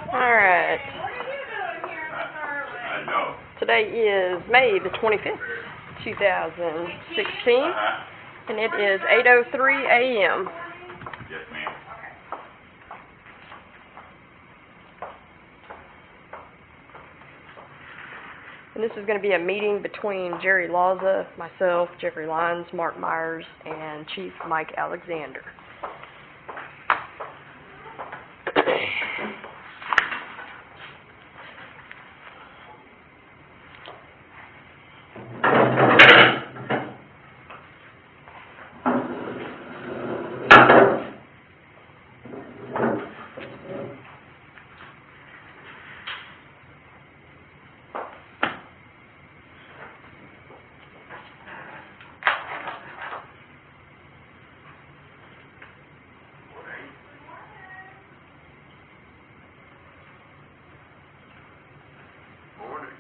Alright. I know. Today is May the 25th, 2016, and it is 8:03 a.m. Yes, ma'am. And this is going to be a meeting between Jerry Laza, myself, Jeffrey Lyons, Mark Myers, and Chief Mike Alexander.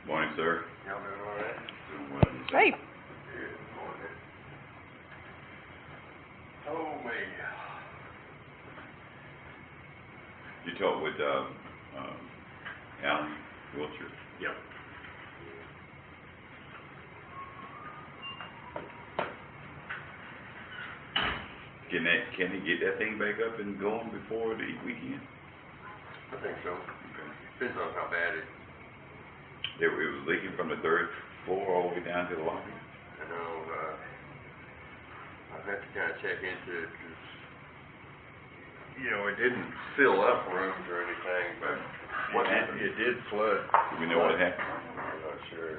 Morning, sir. Y'all doing all right? Doing well, sir. Hey. Good morning. Oh, me. You talked with Alan Wiltshire? Yep. Can he get that thing back up and going before the weekend? I think so. Okay. Depends on how bad it. It was leaking from the third floor all the way down to the lobby. I know. I've had to kind of check into it because, it didn't fill up rooms or anything, but What happened? it did flood. Do we know what happened? I'm not sure.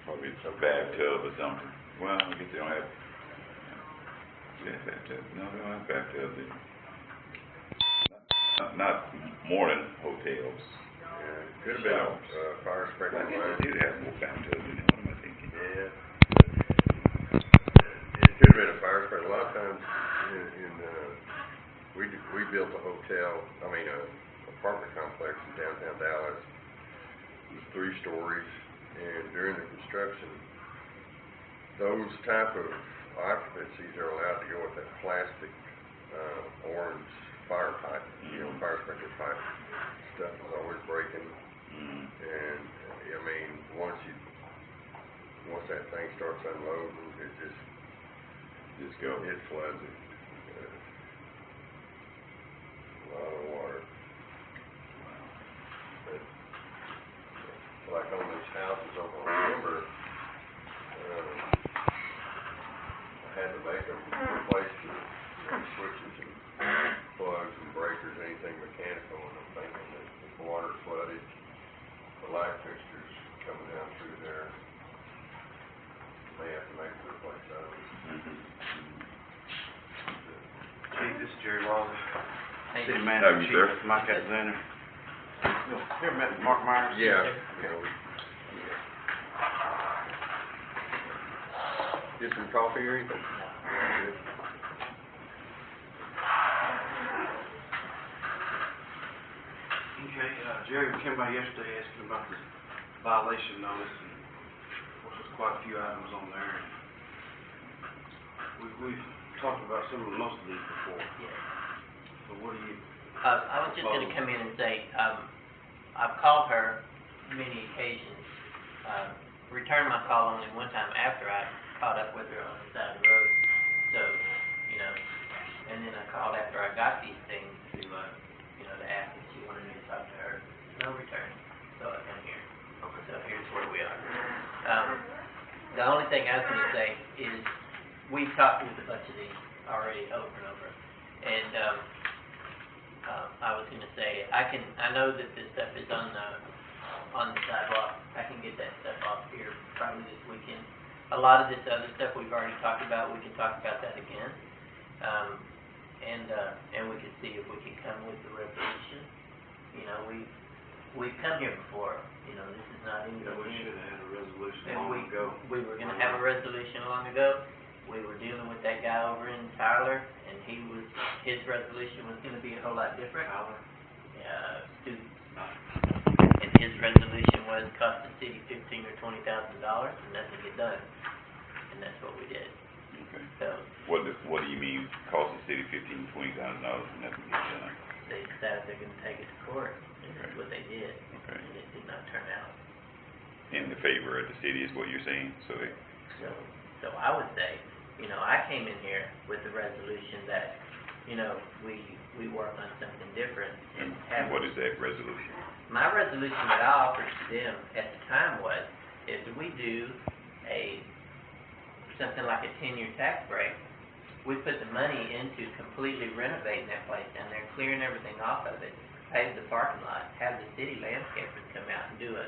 Probably some bathtub or something. Well, I guess they don't have. Yeah, bathtub. No, they don't have bathtubs. Not morning hotels. Yeah, it could have been a fire sprinkler. I guess they did have more bathtubs in there. What am I thinking? Yeah. It could have been a fire sprinkler. A lot of times we built a hotel, apartment complex in downtown Dallas. It was 3 stories, and during the construction, those type of occupancies are allowed to go with that plastic orange fire pipe, fire sprinkler pipe. Stuff is always breaking, and once that thing starts unloading, it just go. it floods it. A lot of water. But like on these houses over on Timber, I had to make them replace the switches and plugs and breakers, anything mechanical, and I'm thinking that if the water flooded, the light fixtures coming down through there, may have to make them replace those. Chief, this is Jerry Laza. City How Manager, are you, Chief sir? Mike Alexander. You ever met Mark Myers? Yeah. Get some coffee or anything? Okay, Jerry came by yesterday asking about the violation notice, and of course there's quite a few items on there. We've talked about most of these before. Yes. So what do you? I was just going to come in and say, I've called her many occasions, returned my call only one time after I caught up with her on the side of the road. So, and then I called after I got these things to ask if she wanted me to talk to her. No return. So I come here. Okay. So here's where we are. The only thing I was going to say is we've talked with a bunch of these already over and over. And I was going to say, I know that this stuff is on the sidewalk. I can get that stuff off here probably this weekend. A lot of this other stuff we've already talked about, we can talk about that again. And we can see if we can come with the resolution. We've come here before. This is not anything. Yeah, we should have had a resolution And long ago. we were going to have a resolution long ago. We were dealing with that guy over in Tyler, and his resolution was going to be a whole lot different. Tyler? Students. And his resolution was cost the city $15,000 or $20,000 and nothing get done. And that's what we did. Okay. So What do you mean cost the city $15,000 to $20,000 and nothing gets done? decided they're gonna take it to court, and that's Okay. what they did, Okay. and it did not turn out. In the favor of the city is what you're saying, so they, So I would say, you know, I came in here with the resolution that, you know, we work on something different and have. and what is that resolution? My resolution that I offered to them at the time was, is that we do something like a 10-year tax break. We put the money into completely renovating that place down there, clearing everything off of it, pave the parking lot, have the city landscapers come out and do a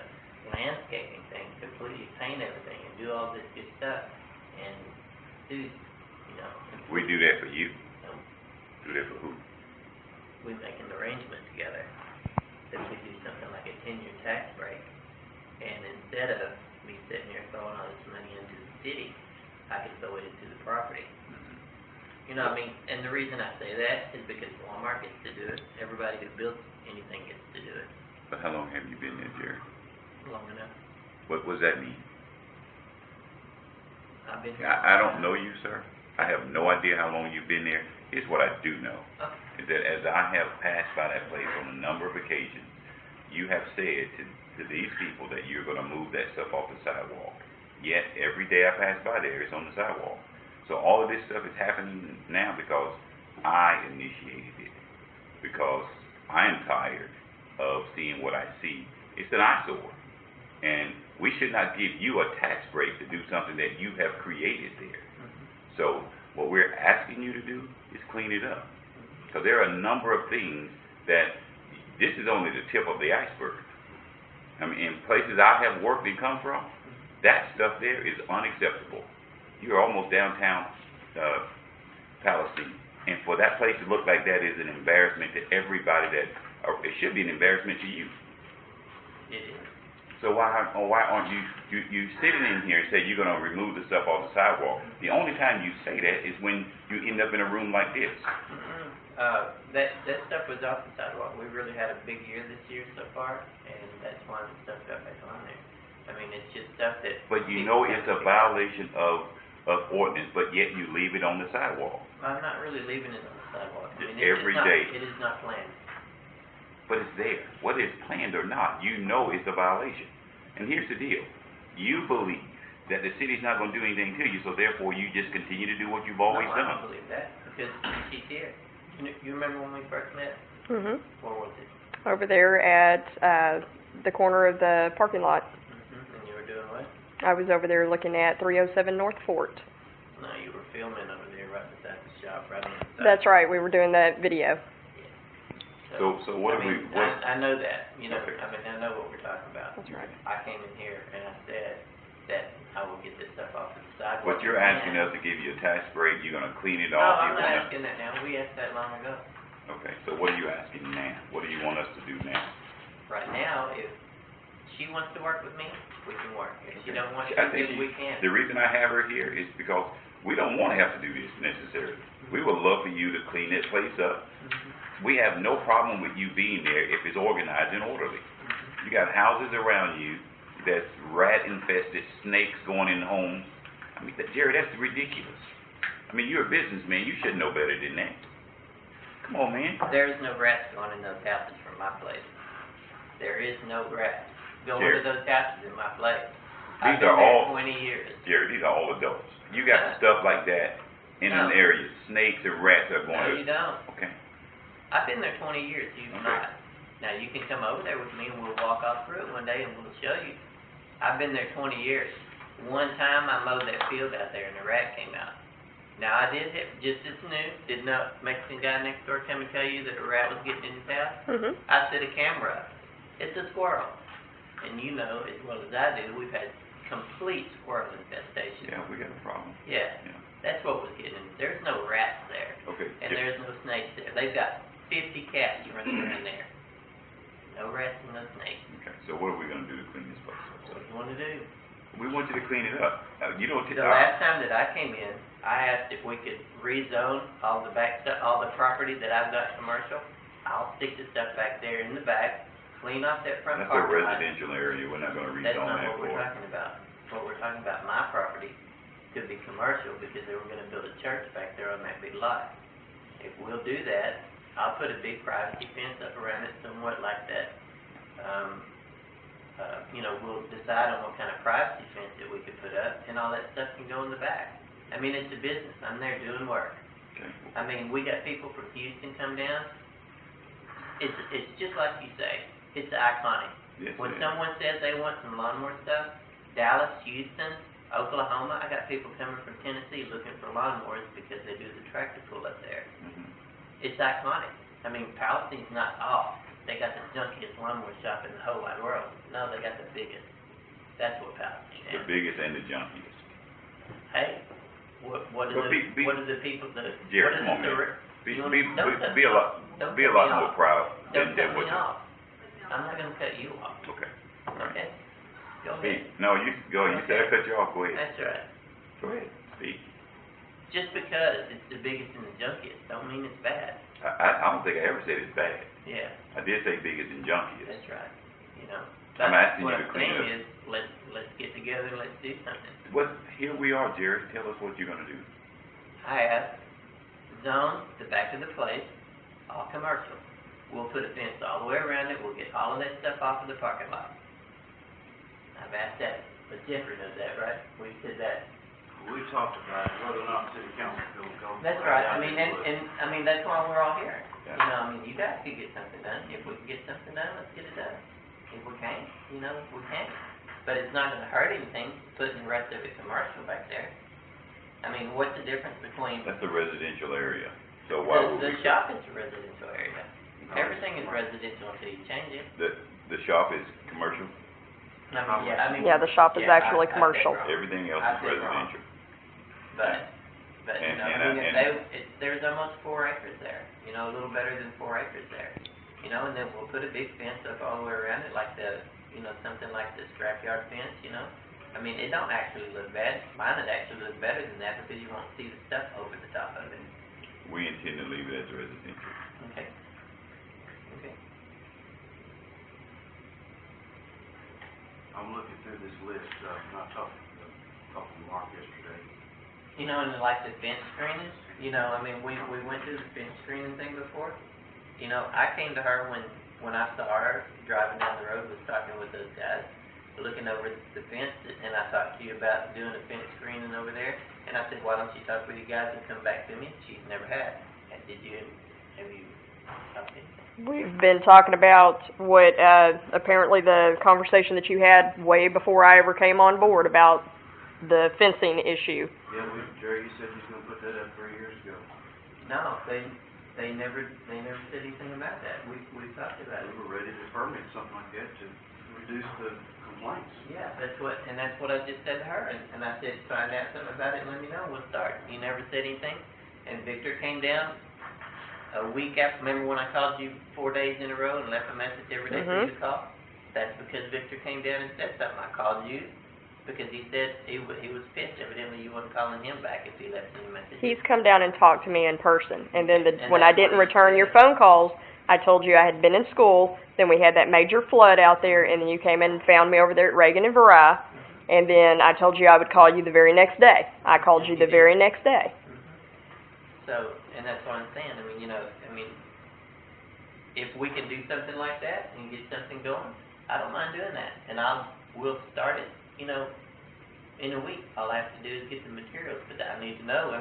landscaping thing, completely paint everything and do all this good stuff. And do, you know. We do that for you? So Do that for who? we make an arrangement together that we do something like a 10-year tax break. And instead of me sitting here throwing all this money into the city, I could throw it into the property. You know what I mean? And the reason I say that is because Walmart gets to do it. Everybody who builds anything gets to do it. But how long have you been there, Jerry? Long enough. What does that mean? I've been here. I don't know you, sir. I have no idea how long you've been there. Here's what I do know. Okay. Is that as I have passed by that place on a number of occasions, you have said to these people that you're going to move that stuff off the sidewalk. Yet, every day I pass by there, it's on the sidewalk. So all of this stuff is happening now because I initiated it. Because I am tired of seeing what I see. It's an eyesore. And we should not give you a tax break to do something that you have created there. So what we're asking you to do is clean it up. Because there are a number of things that, this is only the tip of the iceberg. I mean, in places I have worked and come from, that stuff there is unacceptable. You're almost downtown Palestine. And for that place to look like that is an embarrassment to everybody it should be an embarrassment to you. It is. So why aren't you sitting in here and say you're going to remove the stuff off the sidewalk? The only time you say that is when you end up in a room like this. That stuff was off the sidewalk. We really had a big year this year so far, and that's why the stuff got back on there. I mean, it's just stuff that. But you know it's a violation of ordinance, but yet you leave it on the sidewalk. I'm not really leaving it on the sidewalk. I mean, Every day. It is not planned. But it's there. Whether it's planned or not, you know it's a violation. And here's the deal. You believe that the city's not going to do anything to you, so therefore you just continue to do what you've always I done. don't believe that, because she's here. You remember when we first met? Mhm. Where was it? Over there at the corner of the parking lot. And you were doing what? I was over there looking at 307 North Fort. No, you were filming over there right beside the shop, right on the side. That's right. We were doing that video. So what I do we? mean, What? I know that. You know, Okay. I mean, I know what we're talking about. That's right. I came in here and I said that I will get this stuff off of the sidewalk. But you're asking us to give you a tax break. You're going to clean it No, off. I'm you not wanna- asking that now. We asked that long ago. Okay. So what are you asking now? What do you want us to do now? Right now, if she wants to work with me, we can work. If she don't want to, I think then we can. the reason I have her here is because we don't want to have to do this necessarily. We would love for you to clean that place up. We have no problem with you being there if it's organized and orderly. You got houses around you that's rat infested, snakes going in homes. I mean, Jerry, that's ridiculous. I mean, you're a businessman. You should know better than that. Come on, man. There is no rats going in those houses from my place. There is no rats going Jerry. to those houses in my place. These I've been are there all- 20 years. Jerry, these are all adults. You got stuff like that in an No. area. Snakes and rats are going No, to... you don't. Okay. I've been there 20 years. You've Okay. not. Now, you can come over there with me and we'll walk all through it one day and we'll show you. I've been there 20 years. One time I mowed that field out there and a rat came out. Now, I did have, just as new, did not Mexican guy next door come and tell you that a rat was getting in his house? Mhm. I set a camera up. It's a squirrel. And you know as well as I do, we've had complete squirrel infestation. Yeah, we got a problem. Yeah. Yeah. That's what was getting. There's no rats there. Okay. And there's no snakes there. They've got 50 cats running around there. No rats and no snakes. Okay, so what are we going to do to clean this place up? What do you want to do? We want you to clean it up. You don't The last time that I came in, I asked if we could rezone all the back stuff, all the property that I've got commercial. I'll stick the stuff back there in the back, clean off that front That's a parking lot. residential area. We're not going to That's rezone not that what we're for. talking about. What we're talking about, my property could be commercial because they were gonna build a church back there on that big lot. If we'll do that, I'll put a big privacy fence up around it, somewhat like that. We'll decide on what kind of privacy fence that we could put up, and all that stuff can go in the back. I mean, it's a business. I'm there doing work. Okay. I mean, we got people from Houston come down. It's just like you say. It's iconic. Yes, When it is. someone says they want some lawnmower stuff, Dallas, Houston, Oklahoma, I got people coming from Tennessee looking for lawnmowers because they do the tractor pull up there. Mhm. It's iconic. I mean, Palestine's not off. They got the junkiest lawnmower shop in the whole wide world. No, they got the biggest. That's what Palestine The is. biggest and the junkiest. Hey, what But are be- the people that? Jerry, what is come on, the man. re- Be you a lot Don't be a cut lot me more off. proud Don't than cut what me you. off. I'm not gonna cut you off. Okay. Okay. Go ahead. Speak. No, you go. You said I cut you off. Go ahead. That's right. Go ahead. Speak. Just because it's the biggest and the junkiest, don't mean it's bad. I don't think I ever said it's bad. Yeah, I did say biggest and junkiest. that's right. You know. I'm But asking what you to I'm clean saying up. is, let's get together and let's do something. Here we are, Jerry. Tell us what you're gonna do. I have zoned the back of the place, all commercial. We'll put a fence all the way around it, we'll get all of that stuff off of the parking lot. I've asked that, but Jeffrey knows that, right? We said that. We talked about whether or not the city council could go. That's right, I mean, I mean, that's why we're all here. Yeah. You know, I mean, you guys could get something done. If we can get something done, let's get it done. If we can't, we can't. But it's not gonna hurt anything, putting the rest of it commercial back there. I mean, what's the difference between, That's a residential area. So why would the we? shop is a residential area. Everything is residential until you change it. The shop is commercial. I mean. Yeah, the shop is yeah, actually I said commercial. wrong. Everything else I is said wrong. residential. But, And- there's almost 4 acres there, a little better than 4 acres there. And then we'll put a big fence up all the way around it, like something like the scrapyard fence, I mean, it don't actually look bad. Mine would actually look better than that because you won't see the stuff over the top of it. We intend to leave it as residential. Okay. I'm looking through this list, and I talked to Mark yesterday. And like the fence screening, I mean, we went through the fence screening thing before. I came to her when I saw her driving down the road, was talking with those guys, looking over the fence, and I talked to you about doing a fence screening over there, and I said, why don't you talk with you guys and come back to me? She's never had. And have you talked to me? We've been talking about what, apparently the conversation that you had way before I ever came on board about the fencing issue. Yeah, Jerry, you said you was gonna put that up 3 years ago. No, they never said anything about that. We talked about it. We were ready to permit something like that to reduce the complaints. Yeah, that's what I just said to her, and I said, find out something about it and let me know, we'll start. You never said anything, and Victor came down a week after, remember when I called you 4 days in a row and left a message every day for you to call? That's because Victor came down and said something. I called you because he said he was pissed, evidently you wasn't calling him back if he left any message. He's come down and talked to me in person, and then And when I that's what didn't he return said. your phone calls, I told you I had been in school, then we had that major flood out there, and then you came in and found me over there at Reagan and Varai, and then I told you I would call you the very next day. I called you the very next day. So, and that's what I'm saying, if we can do something like that and get something going, I don't mind doing that, and we'll start it, in a week. All I have to do is get the materials, but I need to know,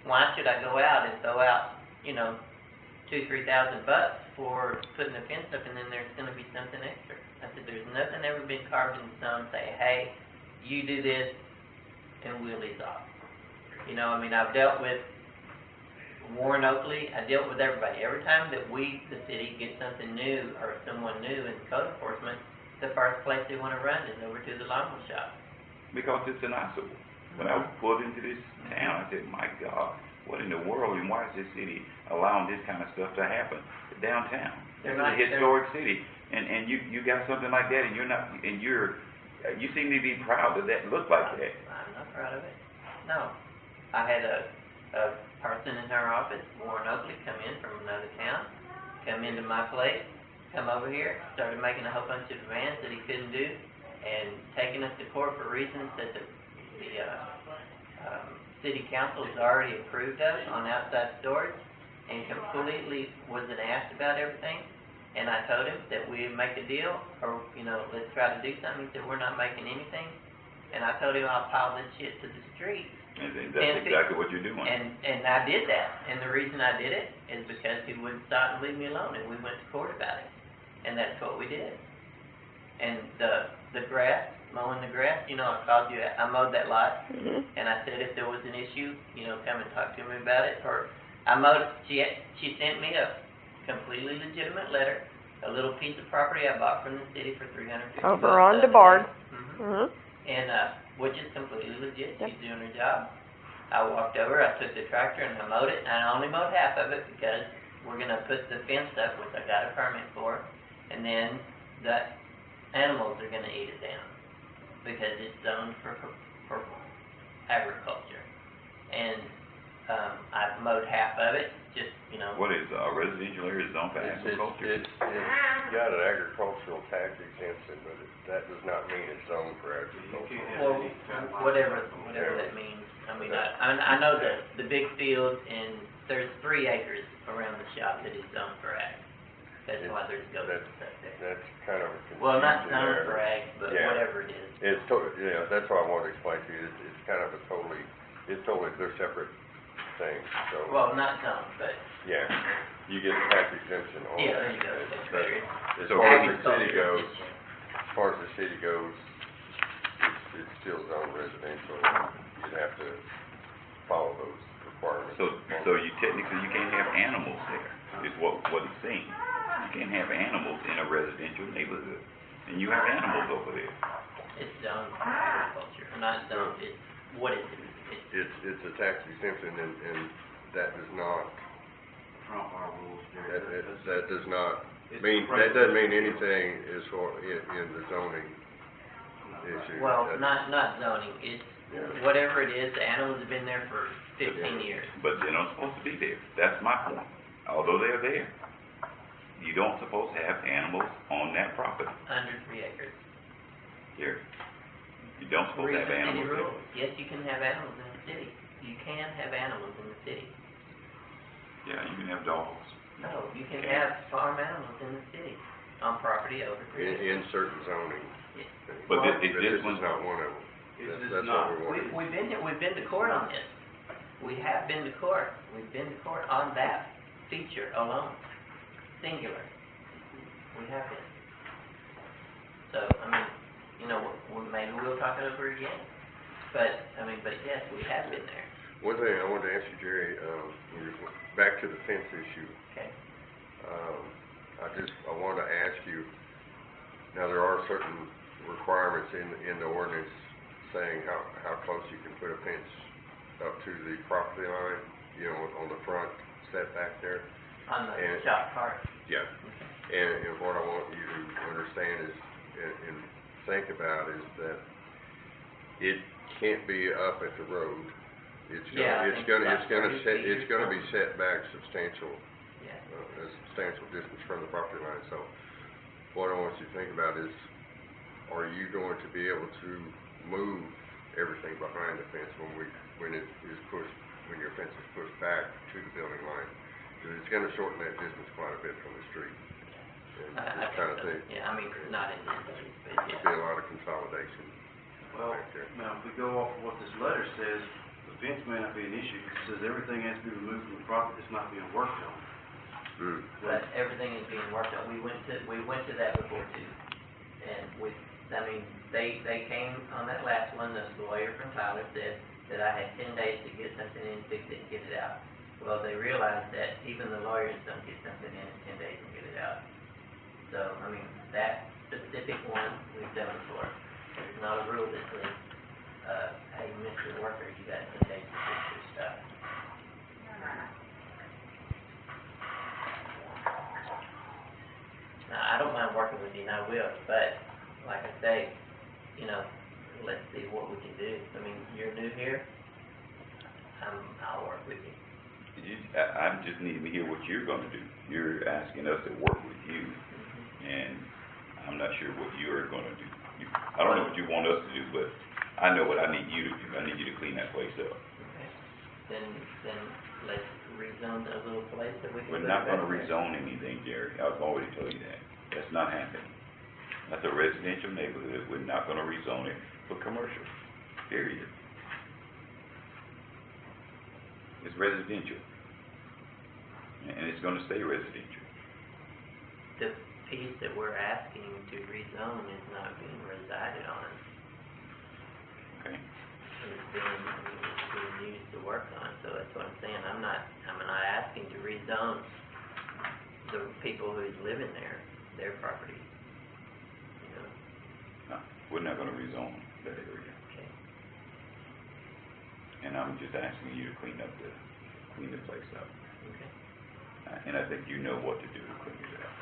why should I go out and throw out, $2,000-3,000 for putting a fence up and then there's gonna be something extra? I said, there's nothing ever been carved in stone, say, hey, you do this and we'll lease off. I've dealt with Warren Oakley, I dealt with everybody. Every time that we, the city, get something new or someone new in code enforcement, the first place they wanna run is over to the lawnmower shop. Because it's an eyesore. When I was pulled into this town, I said, my God, what in the world, and why is this city allowing this kind of stuff to happen downtown? It's a historic city, and you got something like that, and you're not, and you seem to be proud that that looked like that. I'm not proud of it. No. I had a person in her office, Warren Oakley, come in from another town, come into my place, come over here, started making a whole bunch of demands that he couldn't do, and taking us to court for reasons that the city council has already approved of on outside storage. and completely wasn't asked about everything. And I told him that we'd make a deal, or, you know, let's try to do something. He said, we're not making anything. And I told him I'll pile this shit to the street. And that's exactly what you're doing. And I did that. And the reason I did it is because he wouldn't stop and leave me alone, and we went to court about it. And that's what we did. And the grass, mowing the grass, you know, I called you, I mowed that lot, and I said if there was an issue, you know, come and talk to me about it. Or I mowed it, she sent me a completely legitimate letter, a little piece of property I bought from the city for $350. Over on DeBard. And, which is completely legit. She's doing her job. I walked over, I took the tractor and I mowed it, and I only mowed half of it because we're gonna put the fence up, which I got a permit for, and then the animals are gonna eat it down because it's zoned for agriculture. And, I mowed half of it, just, you know. What is residential area zoned for agriculture? It's got an agricultural tax exemption, but that does not mean it's zoned for agriculture. Well, whatever that means. I mean, I know the big field, and there's 3 acres around the shop that is zoned for ag. That's why there's goats and stuff there. That's kind of a confusion. Well, not zoned there. for ag, but whatever it is. It's yeah, that's what I wanted to explain to you. It's kind of they're separate things, so. Well, not zoned, but. Yeah, you get the tax exemption on that. Yeah, there you go, that's better. As far as the city goes, it's still zoned residential. You'd have to follow those requirements. So you technically, you can't have animals there, is what it's saying. You can't have animals in a residential neighborhood, and you have animals over there. It's zoned for agriculture, not zoned, it's, what is it? It's a tax exemption, and that does not, Trump our rules, that does not mean, that doesn't mean anything as far in the zoning issue. Well, not zoning, it's, whatever it is, the animals have been there for 15 years. But they're not supposed to be there. That's my point. Although they're there, you don't supposed to have animals on that property. Under 3 acres. Here. You don't supposed to have animals there. Yes, you can have animals in the city. You can have animals in the city. Yeah, you can have dogs. No, you can have farm animals in the city on property over 3 acres. In certain zoning. Yeah. But Well, this is one's not one of them. That's what we wanted. We've been to court on this. We have been to court. We've been to court on that feature alone. Singular. We have been. So, I mean, you know, maybe we'll talk it over again. But yes, we have been there. One thing I wanted to ask you, Jerry, back to the fence issue. Okay. I wanted to ask you, now there are certain requirements in the ordinance saying how close you can put a fence up to the property line, you know, on the front setback there. On the shop part. Yeah. And what I want you to understand is, and think about is that it can't be up at the road. It's gonna be set back substantial, a substantial distance from the property line. So what I want you to think about is, are you going to be able to move everything behind the fence when your fence is pushed back to the building line? Because it's gonna shorten that distance quite a bit from the street. And I this kind of think so. thing. Yeah, I mean, not in this case, but There'll be a lot of consolidation. Well, now, if we go off of what this letter says, the fence may not be an issue. It says everything has to be removed from the property that's not being worked on. But everything is being worked on. We went to that before too. And they came on that last one, the lawyer from Tyler said that I had 10 days to get something in, fix it, and get it out. Well, they realized that even the lawyers don't get something in 10 days and get it out. So, I mean, that specific one we've done before. There's not a rule that says, hey, Mr. Worker, you got 10 days to fix your stuff. Now, I don't mind working with you, and I will, but, like I say, you know, let's see what we can do. I mean, you're new here, I'll work with you. I just need to hear what you're gonna do. You're asking us to work with you, and I'm not sure what you're gonna do. I don't know what you want us to do, but I know what I need you to do. I need you to clean that place up. Okay. Then rezone a little place that we can. We're not gonna rezone anything, Jerry. I've already told you that. That's not happening. That's a residential neighborhood. We're not gonna rezone it for commercial, period. It's residential. And it's gonna stay residential. The piece that we're asking to rezone is not being resided on. Okay? It's being used to work on, so that's what I'm saying. I'm not asking to rezone the people who's living there, their property. You know? No, we're not gonna rezone that area. Okay. And I'm just asking you to clean the place up. Okay. And I think you know what to do to clean it up.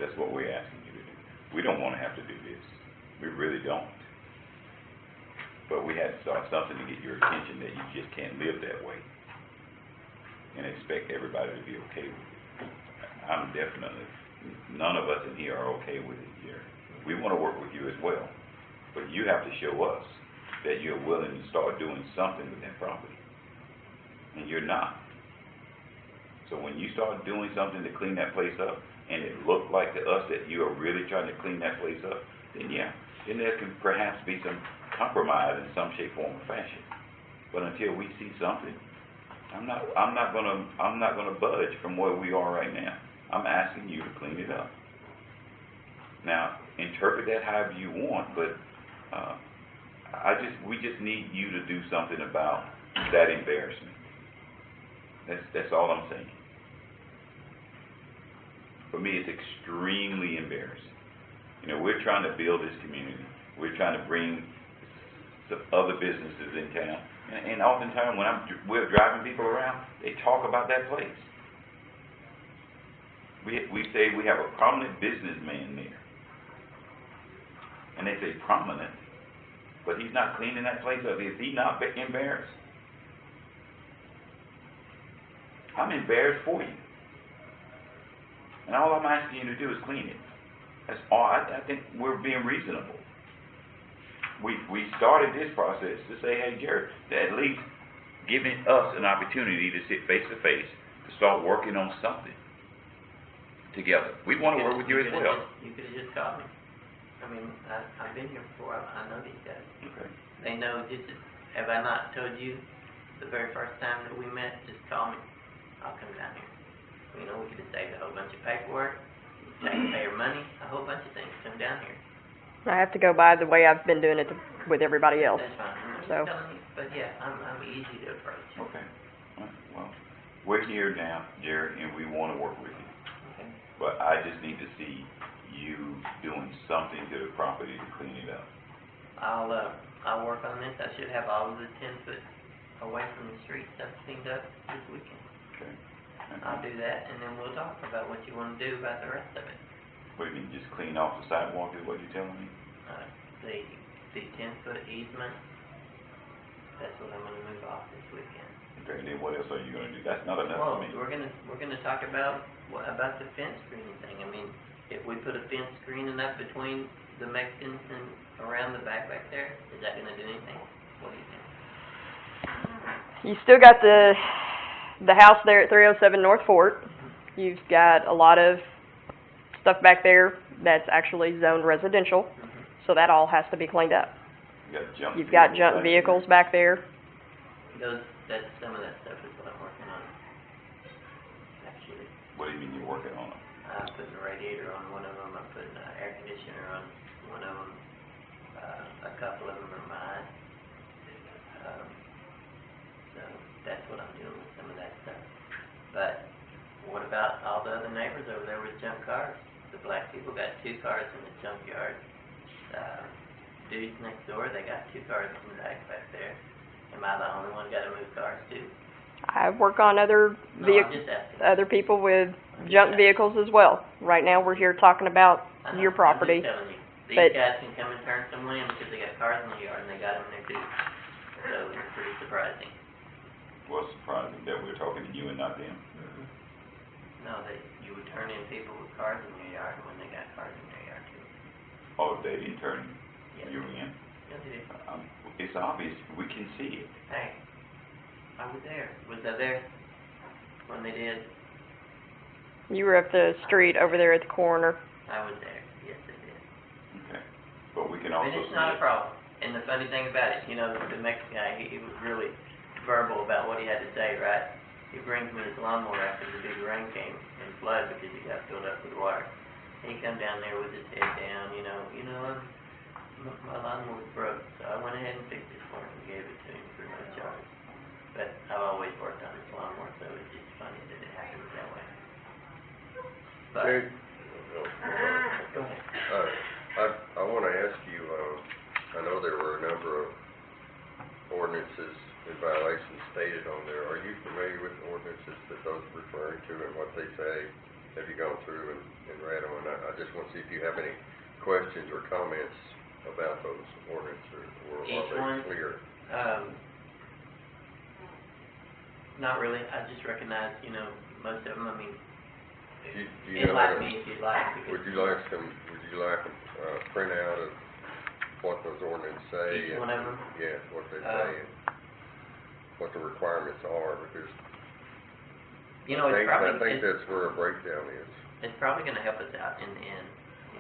That's what we're asking you to do. We don't wanna have to do this. We really don't. But we had to start something to get your attention that you just can't live that way and expect everybody to be okay with it. I'm definitely, none of us in here are okay with it here. We wanna work with you as well, but you have to show us that you're willing to start doing something with that property. And you're not. So when you start doing something to clean that place up, and it looked like to us that you are really trying to clean that place up, then yeah, then there can perhaps be some compromise in some shape, form, or fashion. But until we see something, I'm not gonna budge from where we are right now. I'm asking you to clean it up. Now, interpret that however you want, but we just need you to do something about that embarrassment. That's all I'm saying. For me, it's extremely embarrassing. You know, we're trying to build this community. We're trying to bring some other businesses in town. And oftentimes when we're driving people around, they talk about that place. We say we have a prominent businessman there. And they say prominent, but he's not cleaning that place up. Is he not embarrassed? I'm embarrassed for you. And all I'm asking you to do is clean it. That's all. I think we're being reasonable. We started this process to say, hey, Jared, at least giving us an opportunity to sit face to face to start working on something together. We want to work with you as well. You could have just called me. I mean, I've been here before. I know these guys. Okay. They know. Have I not told you the very first time that we met? Just call me. I'll come down here. You know, we could have saved a whole bunch of paperwork, taxpayer money, a whole bunch of things. Come down here. I have to go by the way I've been doing it with everybody else. That's fine. I'm just So. telling you. But yeah, I'm easy to approach. Okay. Well, we're here now, Jared, and we want to work with you. Okay. But I just need to see you doing something to the property to clean it up. I'll work on this. I should have all of the 10 foot away from the street stuff cleaned up this weekend. Okay. I'll do that, and then we'll talk about what you want to do about the rest of it. What do you mean, just clean off the sidewalk is what you're telling me? The 10 foot easement, that's what I'm gonna move off this weekend. Okay, and then what else are you gonna do? That's not enough Well, for me. we're gonna talk about the fence screening thing. I mean, if we put a fence screening up between the Mexicans and around the back there, is that gonna do anything? What do you think? You still got the house there at 307 North Fort. You've got a lot of stuff back there that's actually zoned residential, so that all has to be cleaned up. You've got junk vehicles back there. Some of that stuff is what I'm working on, actually. What do you mean you're working on them? I'm putting a radiator on one of them, I'm putting an air conditioner on one of them, a couple of them are mine. So that's what I'm doing with some of that stuff. But what about all the other neighbors over there with junk cars? The black people got 2 cars in the junkyard. Dudes next door, they got 2 cars in the back there. Am I the only one got to move cars too? I work on other No, I'm just asking. other people with junk vehicles as well. Right now, we're here talking about I know, your property. I'm just telling you. These but- guys can come and turn some wind because they got cars in the yard and they got them in their too. So it's pretty surprising. What's surprising that we're talking to you and not them? No, that you would turn in people with cars in their yard when they got cars in their yard too. Oh, they didn't turn Yes. you in? Yes, it is. It's obvious. We can see it. Hey, I was there. Was I there when they did? You were up the street over there at the corner. I was there. Yes, they did. Okay. But we can also And it's not a problem. And the funny thing about it, you know, the Mexican guy, he was really verbal about what he had to say, right? He brings me his lawnmower after the big rain came and flooded because he got filled up with water. And he come down there with his head down, my lawnmower broke, so I went ahead and fixed it for him and gave it to him for no charge. But I've always worked on his lawnmower, so it's just funny that it happened that way. But, Dude, go ahead. I want to ask you, I know there were a number of ordinances and violations stated on there. Are you familiar with the ordinances that those are referring to and what they say? Have you gone through and read them? And I just want to see if you have any questions or comments about those ordinances, or Each are one? they clear? Not really. I just recognize, most of them. I mean, Do you know enlighten how to- me if you'd like. Would you like a printout of what those ordinances say? Each one of them? Yeah, what they say and what the requirements are, because I think that's where a breakdown is. It's probably going to help us out in the end.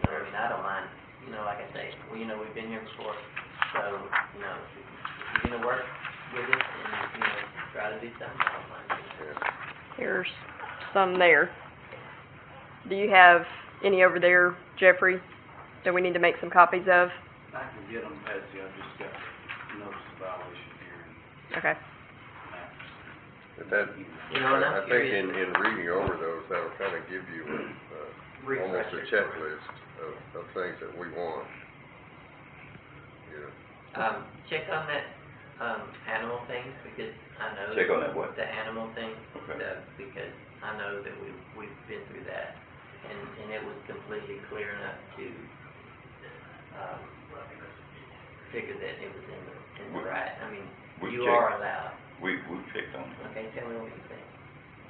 I mean, I don't mind. Like I say, we've been here before, so if you're going to work with us and try to do something, I don't mind. Yeah. Here's some there. Do you have any over there, Jeffrey, that we need to make some copies of? I can get them, Patsy, I just got notice of violation here. Okay. But that, And I'm I think curious. in reading over those, that'll kind of give you almost a checklist of things that we want. Yeah. Check on that animal thing, because I know Check on that what? the animal thing, Okay. because I know that we've been through that, and it was completely clear enough to figure that it was in the right. I mean, We you checked. are allowed. We've checked on it, Okay, tell me what you think.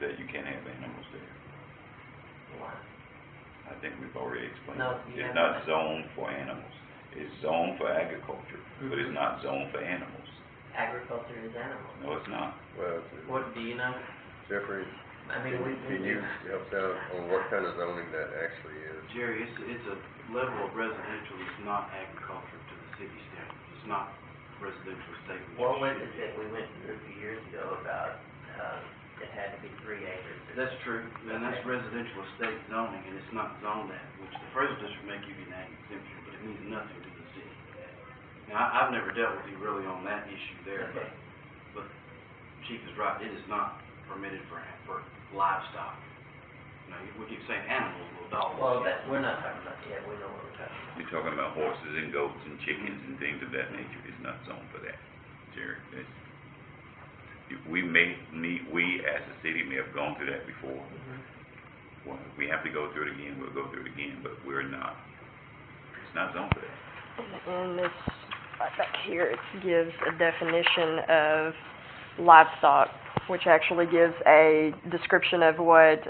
that you can't have animals there. Why? I think we've already explained. No, you It's haven't. not zoned for animals. It's zoned for agriculture, but it's not zoned for animals. Agriculture is animal. No, it's not. Well, What do you know? Jeffrey, I mean, can you help us out on what kind of zoning that actually is? Jerry, it's a level of residential that's not agriculture to the city standards. It's not residential estate. which What it was should it be. that we went through a few years ago about, it had to be 3 acres? That's true, and that's residential estate zoning, and it's not zoned that, which the first district may give you an ag exemption, but it means nothing to the city. Now, I've never dealt with you really on that issue there, Okay. but Chief is right, it is not permitted for livestock. We keep saying animals, little dogs. Well, we're not talking about, we know what we're talking about. You're talking about horses and goats and chickens and things of that nature. It's not zoned for that, Jerry. We as a city may have gone through that before. Well, if we have to go through it again, we'll go through it again, but we're not. It's not zoned for that. And this, right back here, it gives a definition of livestock, which actually gives a description of what,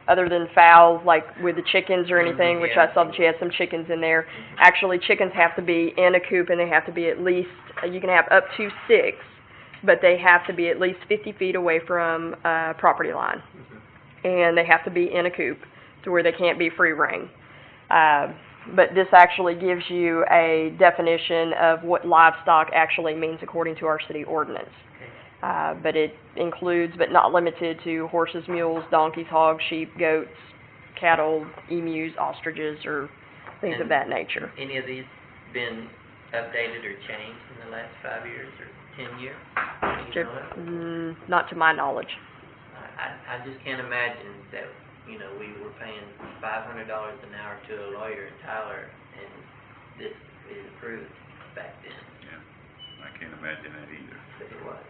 other than fowl, like with the chickens or anything, which I saw that you had some chickens in there. Actually, chickens have to be in a coop, and they have to be at least, you can have up to 6, but they have to be at least 50 feet away from property line. And they have to be in a coop to where they can't be free range. But this actually gives you a definition of what livestock actually means according to our city ordinance. But it includes, but not limited to, horses, mules, donkeys, hogs, sheep, goats, cattle, emus, ostriches, or things of that nature. Any of these been updated or changed in the last 5 years or 10 years? You know it? Not to my knowledge. I just can't imagine that, we were paying $500 an hour to a lawyer in Tyler, and this is approved back then. Yeah, I can't imagine that either. But it was.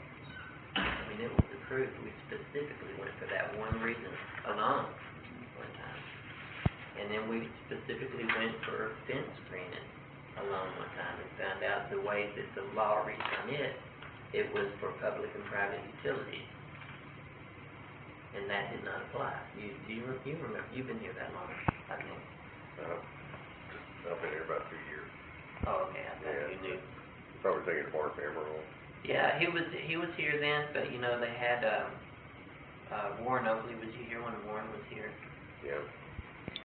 I mean, it was approved. We specifically went for that one reason alone one time. And then we specifically went for fence screening alone one time and found out the way that the law reads on it was for public and private utilities. And that did not apply. You remember, you've been here that long, I think. I've been here about 2 years. Oh, okay, I thought you knew. probably taking the bar camera off. Yeah, he was here then, but they had Warren Oakley. Was you here when Warren was here? Yeah.